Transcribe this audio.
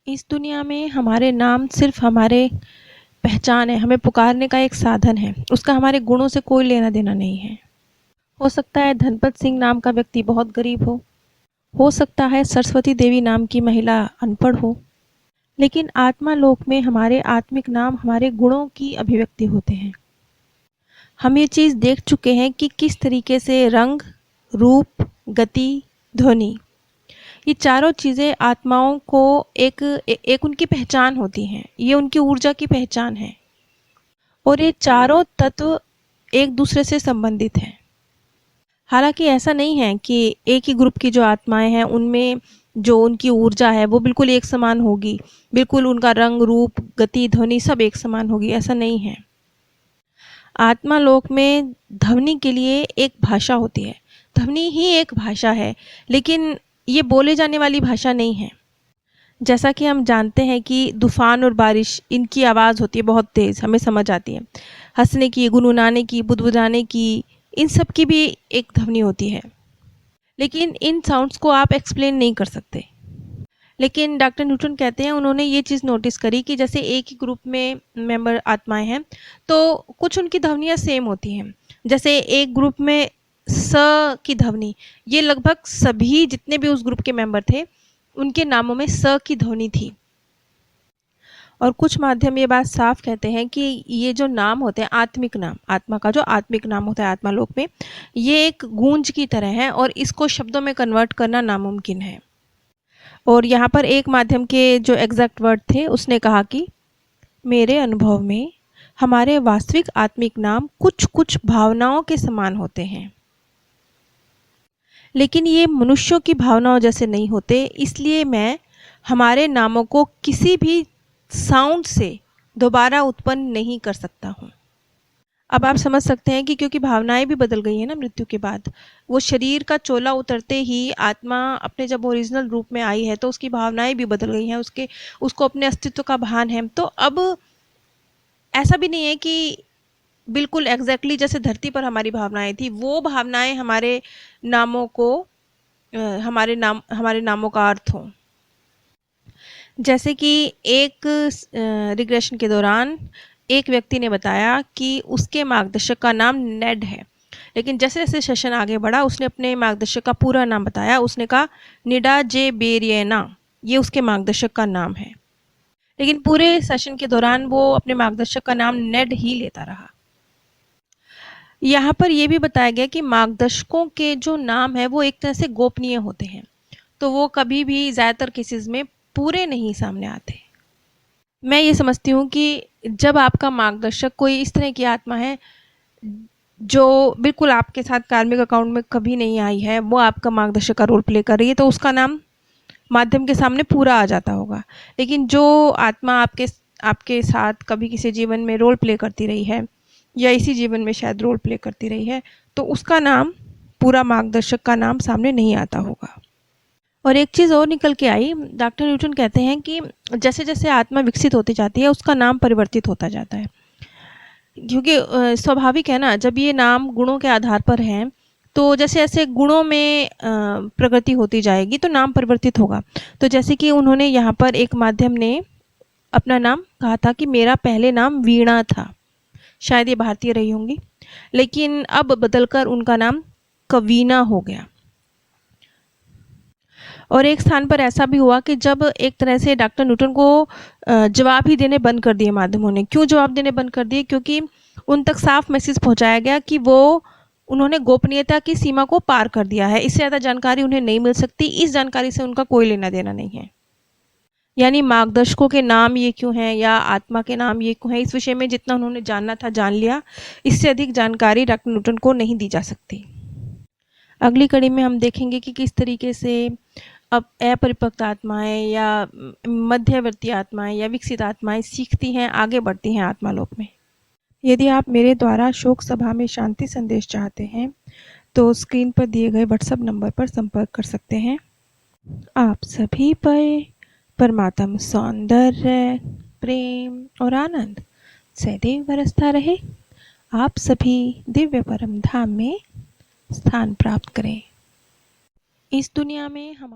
इस दुनिया में हमारे नाम सिर्फ हमारे पहचान है, हमें पुकारने का एक साधन है, उसका हमारे गुणों से कोई लेना देना नहीं है। हो सकता है धनपत सिंह नाम का व्यक्ति बहुत गरीब हो सकता है सरस्वती देवी नाम की महिला अनपढ़ हो, लेकिन आत्मा लोक में हमारे आत्मिक नाम हमारे गुणों की अभिव्यक्ति होते हैं। हम ये चीज़ देख चुके हैं कि किस तरीके से रंग, रूप, गति, ध्वनि, ये चारों चीज़ें आत्माओं को एक उनकी पहचान होती हैं, ये उनकी ऊर्जा की पहचान है और ये चारों तत्व एक दूसरे से संबंधित हैं। हालांकि ऐसा नहीं है कि एक ही ग्रुप की जो आत्माएं हैं उनमें जो उनकी ऊर्जा है वो बिल्कुल एक समान होगी, बिल्कुल उनका रंग, रूप, गति, ध्वनि सब एक समान होगी, ऐसा नहीं है। आत्मा लोक में ध्वनि के लिए एक भाषा होती है, ध्वनि ही एक भाषा है, लेकिन ये बोले जाने वाली भाषा नहीं है। जैसा कि हम जानते हैं कि तूफान और बारिश, इनकी आवाज़ होती है बहुत तेज़, हमें समझ आती है। हंसने की, गुनगुनाने की, बुदबुदाने की, इन सब की भी एक ध्वनि होती है, लेकिन इन साउंड्स को आप एक्सप्लेन नहीं कर सकते। लेकिन डॉक्टर न्यूटन कहते हैं उन्होंने ये चीज़ नोटिस करी कि जैसे एक ही ग्रुप में मेंबर आत्माएं हैं तो कुछ उनकी ध्वनियाँ सेम होती हैं। जैसे एक ग्रुप में स की ध्वनि, ये लगभग सभी जितने भी उस ग्रुप के मेंबर थे उनके नामों में स की ध्वनि थी। और कुछ माध्यम ये बात साफ कहते हैं कि ये जो नाम होते हैं आत्मिक नाम, आत्मा का जो आत्मिक नाम होता है आत्मा लोक में, ये एक गूंज की तरह है और इसको शब्दों में कन्वर्ट करना नामुमकिन है। और यहाँ पर एक माध्यम के जो एग्जैक्ट वर्ड थे उसने कहा कि मेरे अनुभव में हमारे वास्तविक आत्मिक नाम कुछ कुछ भावनाओं के समान होते हैं, लेकिन ये मनुष्यों की भावनाओं जैसे नहीं होते, इसलिए मैं हमारे नामों को किसी भी साउंड से दोबारा उत्पन्न नहीं कर सकता हूँ। अब आप समझ सकते हैं कि क्योंकि भावनाएं भी बदल गई हैं ना मृत्यु के बाद, वो शरीर का चोला उतरते ही आत्मा अपने जब ओरिजिनल रूप में आई है तो उसकी भावनाएं भी बदल गई हैं, उसको अपने अस्तित्व का भान है। तो अब ऐसा भी नहीं है कि बिल्कुल एग्जैक्टली जैसे धरती पर हमारी भावनाएं थी वो भावनाएं हमारे नामों को हमारे नामों का अर्थ हो। जैसे कि एक रिग्रेशन के दौरान एक व्यक्ति ने बताया कि उसके मार्गदर्शक का नाम नेड है, लेकिन जैसे जैसे सेशन आगे बढ़ा उसने अपने मार्गदर्शक का पूरा नाम बताया। उसने कहा निडा जे बेरियना, ये उसके मार्गदर्शक का नाम है, लेकिन पूरे सेशन के दौरान वो अपने मार्गदर्शक का नाम नेड ही लेता रहा। यहाँ पर यह भी बताया गया कि मार्गदर्शकों के जो नाम है वो एक तरह से गोपनीय होते हैं, तो वो कभी भी ज़्यादातर केसेस में पूरे नहीं सामने आते। मैं ये समझती हूँ कि जब आपका मार्गदर्शक कोई इस तरह की आत्मा है जो बिल्कुल आपके साथ कार्मिक अकाउंट में कभी नहीं आई है, वो आपका मार्गदर्शक का रोल प्ले कर रही है, तो उसका नाम माध्यम के सामने पूरा आ जाता होगा। लेकिन जो आत्मा आपके साथ कभी किसी जीवन में रोल प्ले करती रही है या इसी जीवन में शायद रोल प्ले करती रही है, तो उसका नाम, पूरा मार्गदर्शक का नाम सामने नहीं आता होगा। और एक चीज़ और निकल के आई, डॉक्टर न्यूटन कहते हैं कि जैसे जैसे आत्मा विकसित होती जाती है उसका नाम परिवर्तित होता जाता है, क्योंकि स्वाभाविक है ना, जब ये नाम गुणों के आधार पर हैं तो जैसे जैसे गुणों में प्रगति होती जाएगी तो नाम परिवर्तित होगा। तो जैसे कि उन्होंने यहाँ पर एक माध्यम ने अपना नाम कहा था कि मेरा पहले नाम वीणा था, शायद ये भारतीय रही होंगी, लेकिन अब बदलकर उनका नाम कवीना हो गया। और एक स्थान पर ऐसा भी हुआ कि जब एक तरह से डॉक्टर न्यूटन को जवाब ही देने बंद कर दिए माध्यमों ने। क्यों जवाब देने बंद कर दिए? क्योंकि उन तक साफ मैसेज पहुंचाया गया कि उन्होंने गोपनीयता की सीमा को पार कर दिया है, इससे ज़्यादा जानकारी उन्हें नहीं मिल सकती, इस जानकारी से उनका कोई लेना देना नहीं है। यानी मार्गदर्शकों के नाम ये क्यों हैं या आत्मा के नाम ये क्यों हैं, इस विषय में जितना उन्होंने जानना था जान लिया, इससे अधिक जानकारी डॉक्टर न्यूटन को नहीं दी जा सकती। अगली कड़ी में हम देखेंगे कि किस तरीके से अब अपरिपक्व आत्माएं या मध्यवर्ती आत्माएं या विकसित आत्माएं सीखती हैं, आगे बढ़ती हैं आत्मालोक में। यदि आप मेरे द्वारा शोक सभा में शांति संदेश चाहते हैं तो स्क्रीन पर दिए गए व्हाट्सएप नंबर पर संपर्क कर सकते हैं। आप सभी पर परमात्म सौंदर्य, प्रेम और आनंद सदैव बरसता रहे। आप सभी दिव्य परम धाम में स्थान प्राप्त करें। इस दुनिया में हमारे